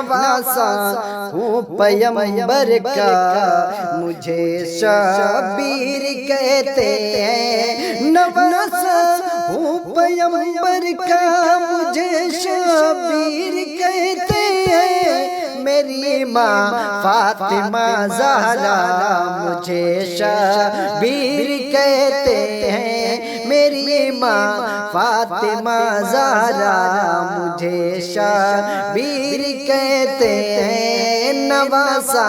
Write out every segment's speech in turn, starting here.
نواسا ہوں پیغمبر کا مجھے شبیر کہتے ہیں، نواسا ہوں پیغمبر کا مجھے شبیر کہتے ہیں، میری ماں فاطمہ زہرا مجھے شبیر کہتے ہیں، میری ماں فاطمہ زہرا مجھے شبیر کہتے ہیں، نواسا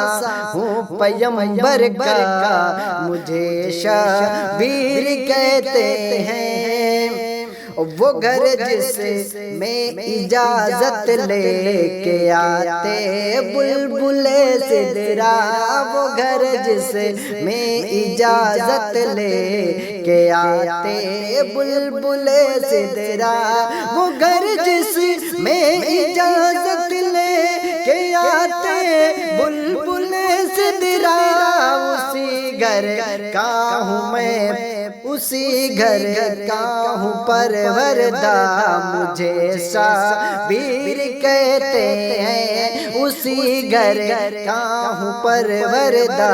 ہوں پیغمبر کا مجھے شبیر کہتے ہیں۔ وہ گھر جس میں اجازت لے کے آتے بلبل سدرا، وہ گھر جس میں اجازت لے کے آتے بلبل سدرا، وہ گھر جس میں اجازت لے کے آتے بلبل سدرا، اسی گھر کا ہوں میں، اسی گھر کا ہوں پروردہ مجھے شبیر کہتے ہیں، اسی گھر کا ہوں پروردہ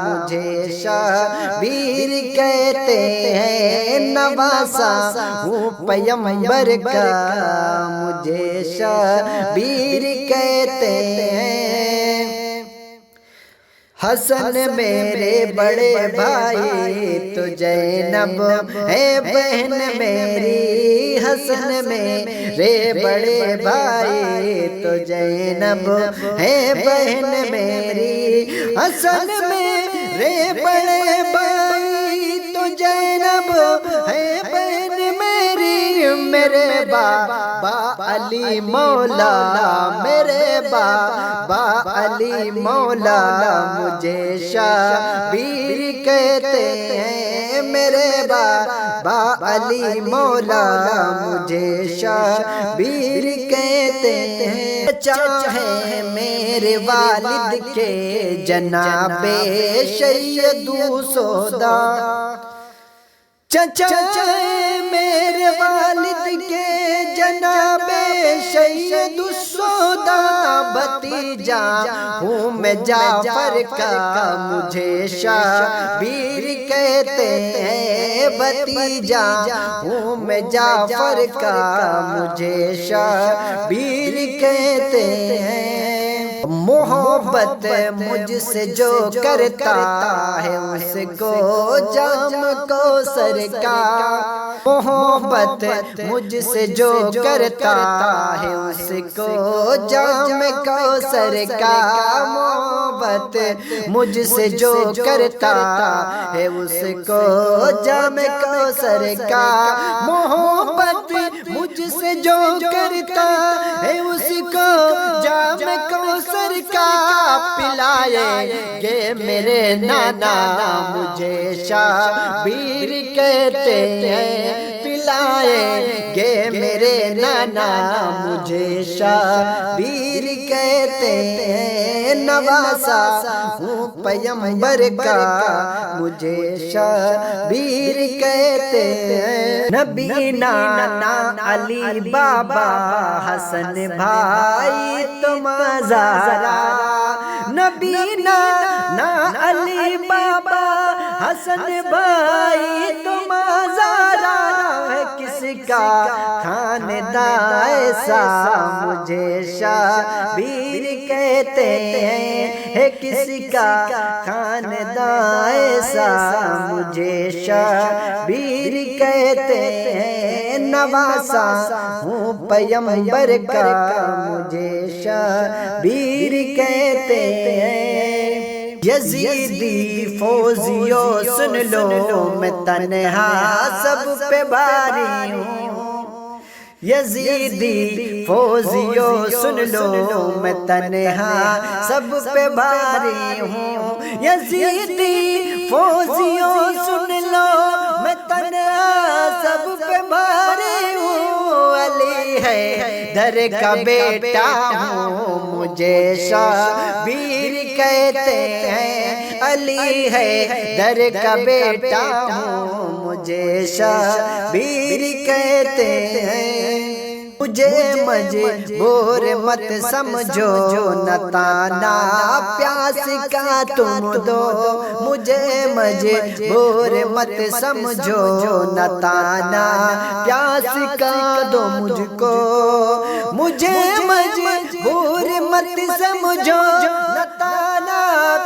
مجھے شبیر کہتے ہیں، نواسا ہوں پیغمبر کا مجھے شبیر کہتے ہیں۔ حسن میرے بڑے بھائی تو زینب ہے بہن میری، حسن میرے بڑے بھائی تو زینب ہے بہن میری، حسن میرے بڑے بھائی تو زینب ہے بہن میری، میرے بابا علی مولا، میرے بابا علی مولا مجھے شبیر کہتے ہیں، میرے بابا علی مولا مجھے شبیر کہتے ہیں، چاہے میرے والد کے جناب سید سودا، چچا میرے والد کے جناب سید سودا، بھتیجا ہوں میں جعفر کا مجھے شبیر کہتے ہیں، بھتیجا ہوں میں جعفر کا مجھے شبیر کہتے ہیں، محبت مجھ سے جو کرتا ہے اس کو جام کوثر کا، محبت مجھ سے جو کرتا ہے اس کو جام کوثر کا، محبت مجھ سے جو کرتا ہے اس کو جام کوثر کا، محبت مجھ سے جو کرتا ہے اس کو جام کوثر کا، پلائیں گے میرے نانا مجھے شبیر کہتے ہیں، پلائیں گے میرے نانا مجھے شبیر کہتے ہیں، نواسا ہوں پیغمبر کا مجھے شبیر کہتے ہیں، نبی نانا علی بابا حسن بھائی تم زہرا، نبی نانا علی بابا حسن بھائی تم زہرا، ہے کس کا خاندان ایسا مجھے شبیر کہتے ہیں، ہے کس کا خاندان ایسا مجھے شبیر کہتے ہیں، نواسا ہوں پیغمبر کا مجھے شبیر کہتے ہیں، یزیدی فوزیو سن لو میں تنہا سب پہ بھاری ہوں، یزیدی فوزیو سن لو میں تنہا سب پہ بھاری ہوں، یزیدی فوزیو سن لو میں تنہا سب پہ بھاری ہوں، علی ہے در کا بیٹا ہوں مجھے شبیر کہتے ہیں، علی ہے در کا بیٹا ہوں مجھے شبیر کہتے ہیں، مجھے مجبور مت سمجھو نہ تانا پیاس کا تم دو، مجھے مجبور مت سمجھو نہ تانا پیاس کا دو مجھ کو، مجھے مجبور مت سمجھو نہ تانا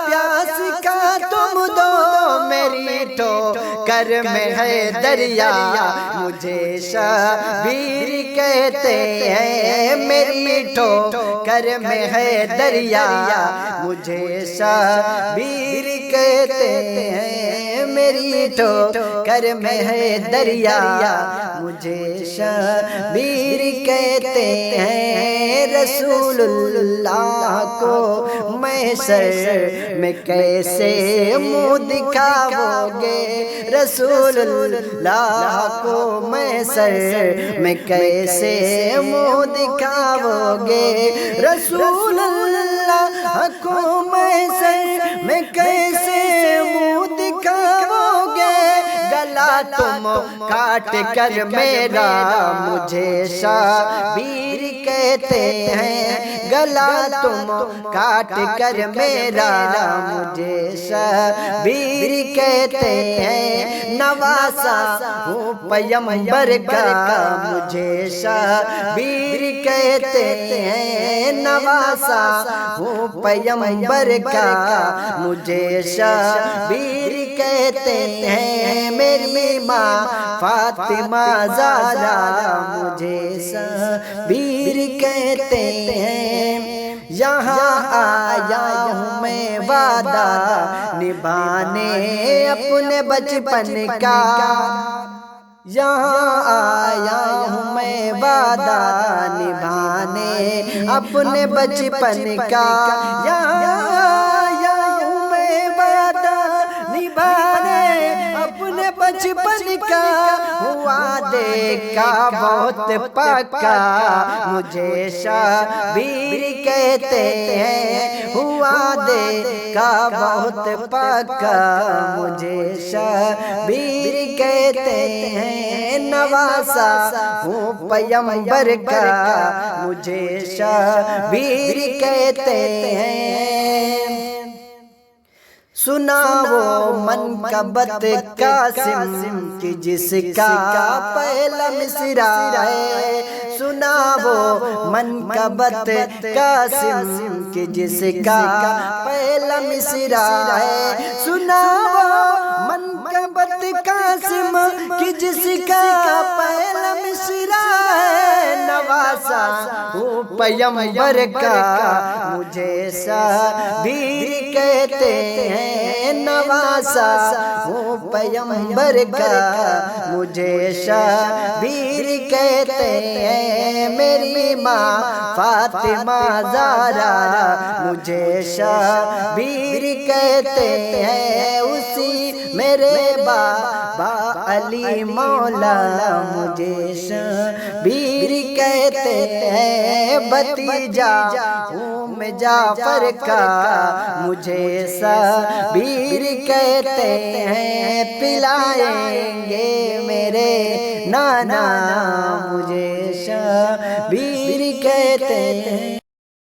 پیاس کا تم دو، میری ٹھوکر میں ہے دریا مجھے شبیر کہتے ہیں، میری ٹھوکر میں ہے دریا مجھے شبیر کہتے ہیں، میری ٹھوکر میں ہے دریا مجھے شبیر کہتے ہیں، رسول اللہ کو محشر میں کیسے منہ دکھاؤ گے، رسول اللہ کو محشر میں کیسے منہ دکھاؤ گے، رسول اللہ کو محشر میں کیسے منہ دکھاؤ گے، گلا تم کاٹ کر میرا مجھے شبیر کہتے ہیں، گلا تم کاٹ کر میرا مجھے شبیر کہتے ہیں، نواسا ہوں پیغمبر کا مجھے شبیر کہتے ہیں، نواسا ہوں پیغمبر کا مجھے شبیر کہتے ہیں، میری ماں فاطمہ زہرا مجھے شبیر کہتے ہیں، یہاں آیا ہوں میں وعدہ نبھانے اپنے بچپن کا، یہاں آیا ہوں میں وعدہ نبھانے اپنے بچپن کا، یہاں آیا ہوں میں وعدہ نبھانے اپنے بچپن کا، وعدے کا بہت پکا مجھے شبیر کہتے ہیں، وعدے کا بہت پکا مجھے شبیر کہتے ہیں، نواسا ہوں پیغمبر کا مجھے شبیر کہتے ہیں، سنا وہ منقبت قاسم کی جس کا پہلا مصرع ہے، سنا وہ منقبت قاسم کی جس کا پہلا مصرع ہے، سنا وہ منقبت قاسم کی جس کا پہلا مصرع ہے، نواسا ہوں پیغمبر کا مجھے شبیر کہتے ہیں، نواسا ہوں پیغمبر کا مجھے شبیر کہتے ہیں، میری ماں فاطمہ زہرا مجھے شبیر کہتے ہیں، اسی میرے بابا علی مولا مجھے شبیر کہتے ہیں، بھتیجا ہوں میں جعفر کا مجھے شبیر کہتے ہیں، پلائیں گے میرے نانا مجھے